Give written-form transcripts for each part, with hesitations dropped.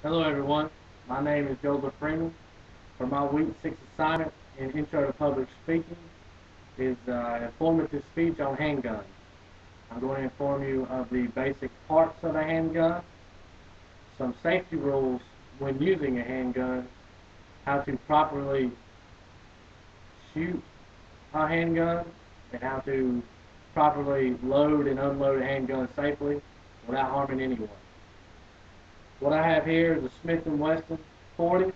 Hello everyone, my name is Joseph Freeman. For my week 6 assignment in Intro to Public Speaking is informative speech on handguns. I'm going to inform you of the basic parts of a handgun, some safety rules when using a handgun, how to properly shoot a handgun, and how to properly load and unload a handgun safely without harming anyone. What I have here is a Smith & Wesson 40,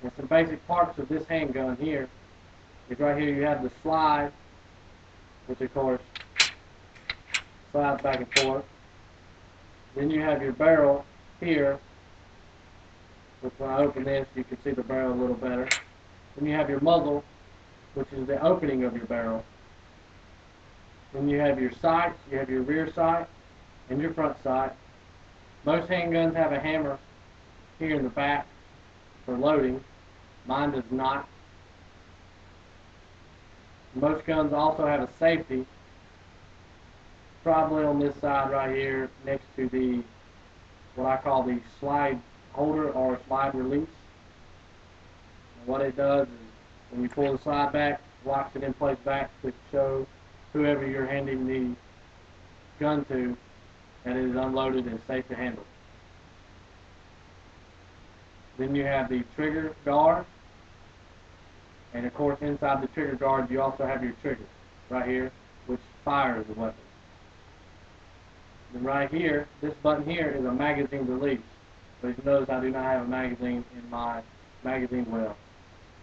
and some basic parts of this handgun here is right here you have the slide, which of course slides back and forth. Then you have your barrel here, which when I open this you can see the barrel a little better. Then you have your muzzle, which is the opening of your barrel. Then you have your sights, you have your rear sight and your front sight. Most handguns have a hammer here in the back for loading. Mine does not. Most guns also have a safety, probably on this side right here next to the, what I call the slide holder or slide release. And what it does is when you pull the slide back, locks it in place back to show whoever you're handing the gun to that it is unloaded and safe to handle. Then you have the trigger guard, and of course inside the trigger guard you also have your trigger right here, which fires the weapon. Then right here, this button here is a magazine release. But you notice I do not have a magazine in my magazine well.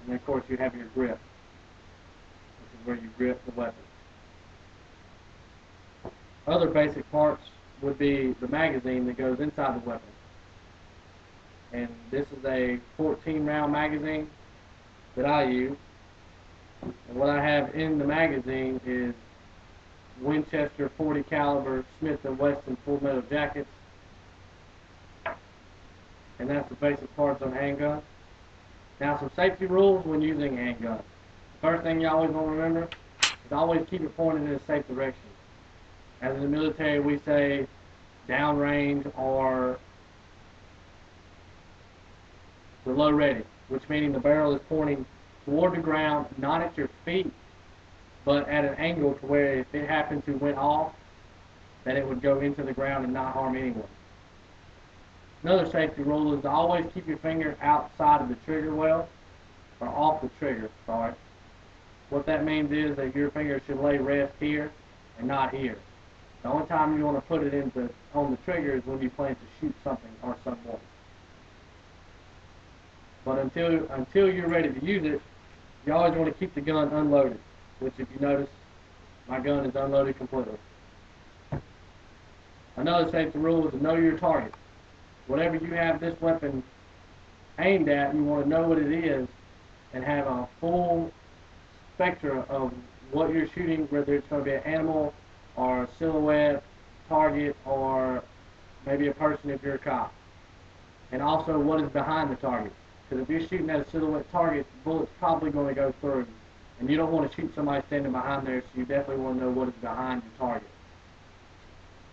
And then of course you have your grip, which is where you grip the weapon. Other basic parts would be the magazine that goes inside the weapon. And this is a 14-round magazine that I use. And what I have in the magazine is Winchester 40 caliber Smith & Wesson full metal jackets. And that's the basic parts on a handgun. Now some safety rules when using a handgun. The first thing you always want to remember is always keep it pointed in a safe direction. As in the military we say downrange or the low ready, which meaning the barrel is pointing toward the ground, not at your feet, but at an angle to where if it happened to went off, that it would go into the ground and not harm anyone. Another safety rule is to always keep your finger outside of the trigger well, or off the trigger, sorry. What that means is that your finger should lay rest here and not here. The only time you want to put it on the trigger is when you plan to shoot something or someone. But until you're ready to use it, you always want to keep the gun unloaded, which if you notice, my gun is unloaded completely. Another safety rule is to know your target. Whatever you have this weapon aimed at, you want to know what it is and have a full spectrum of what you're shooting, whether it's going to be an animal or a silhouette target or maybe a person if you're a cop. And also what is behind the target. Because if you're shooting at a silhouette target, the bullet's probably going to go through. And you don't want to shoot somebody standing behind there, so you definitely want to know what is behind your target.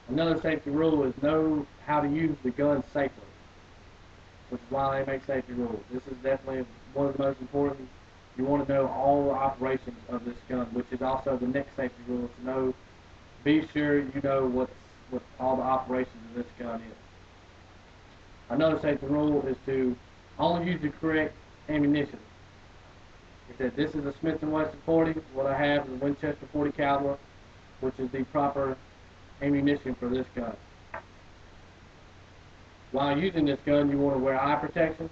Another safety rule is know how to use the gun safely, which is why they make safety rules. This is definitely one of the most important. You want to know all the operations of this gun, which is also the next safety rule, to know, be sure you know what all the operations of this gun is. Another safety rule is to only use the correct ammunition. It said this is a Smith & Wesson 40. What I have is a Winchester 40 caliber, which is the proper ammunition for this gun. While using this gun, you want to wear eye protection.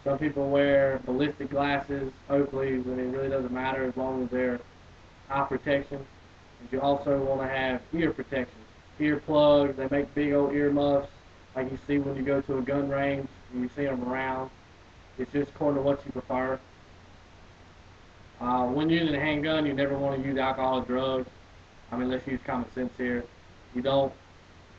Some people wear ballistic glasses, Oakleys, and it really doesn't matter as long as they're eye protection. And you also want to have ear protection. Ear plugs, they make big old ear muffs like you see when you go to a gun range and you see them around. It's just according to what you prefer. When using a handgun, you never want to use alcohol or drugs. I mean, let's use common sense here. You don't,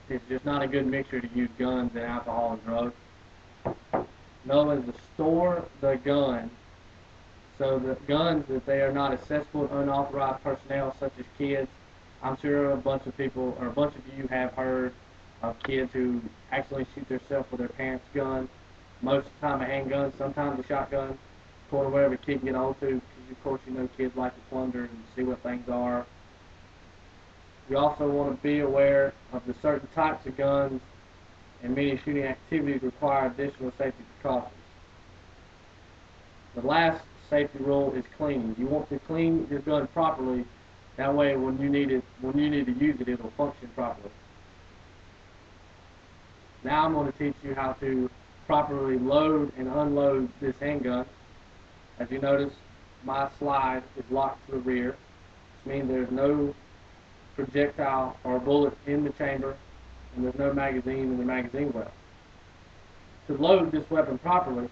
it's just not a good mixture to use guns and alcohol and drugs. Another is to store the gun so the guns, that they are not accessible to unauthorized personnel such as kids. I'm sure a bunch of people, or a bunch of you have heard of kids who accidentally shoot themselves with their parents' gun. Most of the time a handgun, sometimes a shotgun, according to whatever kid you get on to, because of course you know kids like to plunder and see what things are. You also want to be aware of the certain types of guns and many shooting activities require additional safety precautions. The last safety rule is cleaning. You want to clean your gun properly. That way, when you need to use it, it'll function properly. Now I'm going to teach you how to properly load and unload this handgun. As you notice, my slide is locked to the rear, which means there's no projectile or bullet in the chamber, and there's no magazine in the magazine well. To load this weapon properly,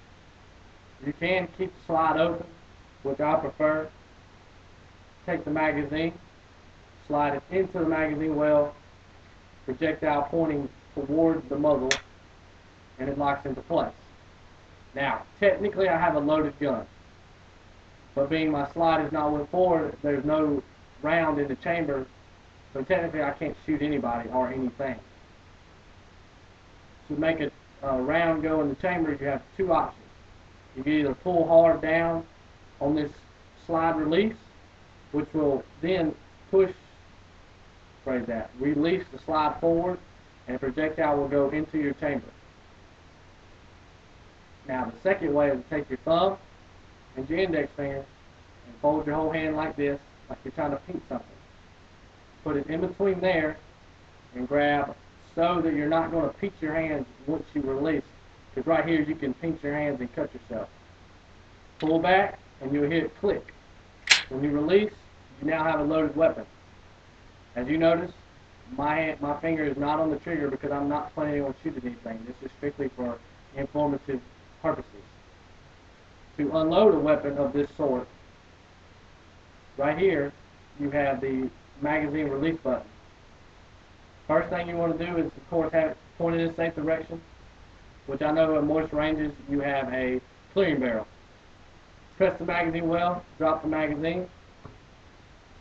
you can keep the slide open, which I prefer. Take the magazine, slide it into the magazine well, projectile pointing towards the muzzle, and it locks into place. Now, technically I have a loaded gun, but being my slide is not went forward, there's no round in the chamber, so technically I can't shoot anybody or anything. To make a round go in the chamber, you have two options. You can either pull hard down on this slide release, which will then release the slide forward, and a projectile will go into your chamber. Now the second way is to take your thumb and your index finger and fold your whole hand like this, like you're trying to pinch something. Put it in between there and grab so that you're not going to pinch your hands once you release. Because right here you can pinch your hands and cut yourself. Pull back and you'll hear it click. When you release, you now have a loaded weapon. As you notice, my finger is not on the trigger because I'm not planning on shooting anything. This is strictly for informative purposes. To unload a weapon of this sort, right here, you have the magazine release button. First thing you want to do is, of course, have it pointed in a safe direction, which I know in most ranges you have a clearing barrel. Press the magazine well, drop the magazine,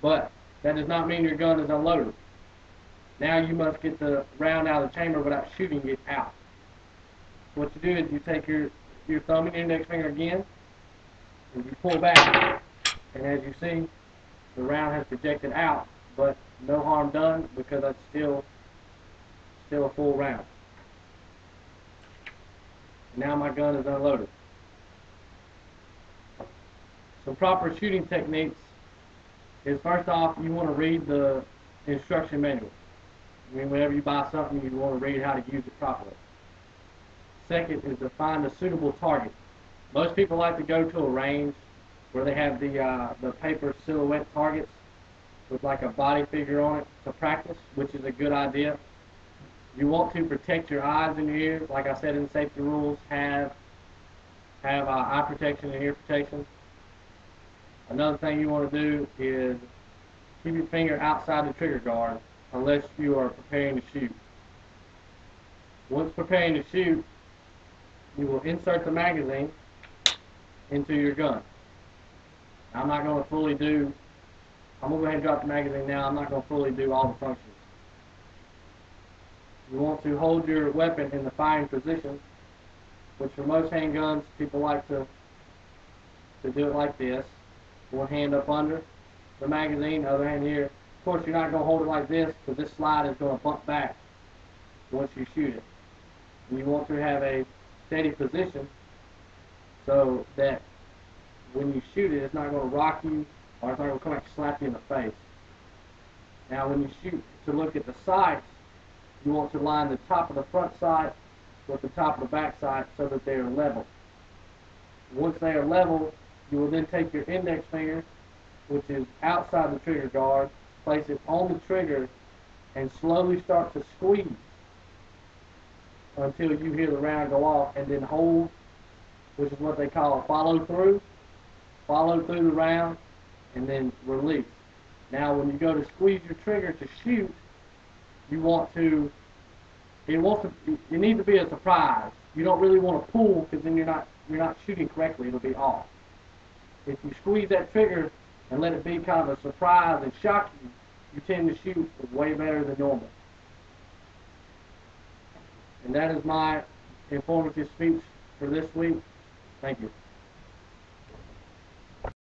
but that does not mean your gun is unloaded. Now you must get the round out of the chamber without shooting it out. What you do is you take your thumb and index finger again, and you pull back, and as you see, the round has projected out, but no harm done because that's still a full round. And now my gun is unloaded. Some proper shooting techniques is, first off, you want to read the instruction manual. I mean, whenever you buy something, you want to read how to use it properly. Second is to find a suitable target. Most people like to go to a range where they have the paper silhouette targets with like a body figure on it to practice, which is a good idea. You want to protect your eyes and your ears. Like I said in safety rules, have eye protection and ear protection. Another thing you want to do is keep your finger outside the trigger guard unless you are preparing to shoot. Once preparing to shoot, you will insert the magazine into your gun. I'm not going to fully do, I'm going to go ahead and drop the magazine now. I'm not going to fully do all the functions. You want to hold your weapon in the firing position, which for most handguns, people like to do it like this. One hand up under the magazine, other hand here. Of course, you're not going to hold it like this because this slide is going to bump back once you shoot it. And you want to have a steady position so that when you shoot it, it's not going to rock you or it's not going to come back and slap you in the face. Now, when you shoot to look at the sights, you want to line the top of the front sight with the top of the back sight so that they are level. Once they are level, you will then take your index finger, which is outside the trigger guard, place it on the trigger, and slowly start to squeeze until you hear the round go off, and then hold, which is what they call a follow through. Follow through the round, and then release. Now, when you go to squeeze your trigger to shoot, you want to, it needs to be a surprise. You don't really want to pull because then you're not shooting correctly. It'll be off. If you squeeze that trigger and let it be kind of a surprise and shock you, you tend to shoot way better than normal. And that is my informative speech for this week. Thank you.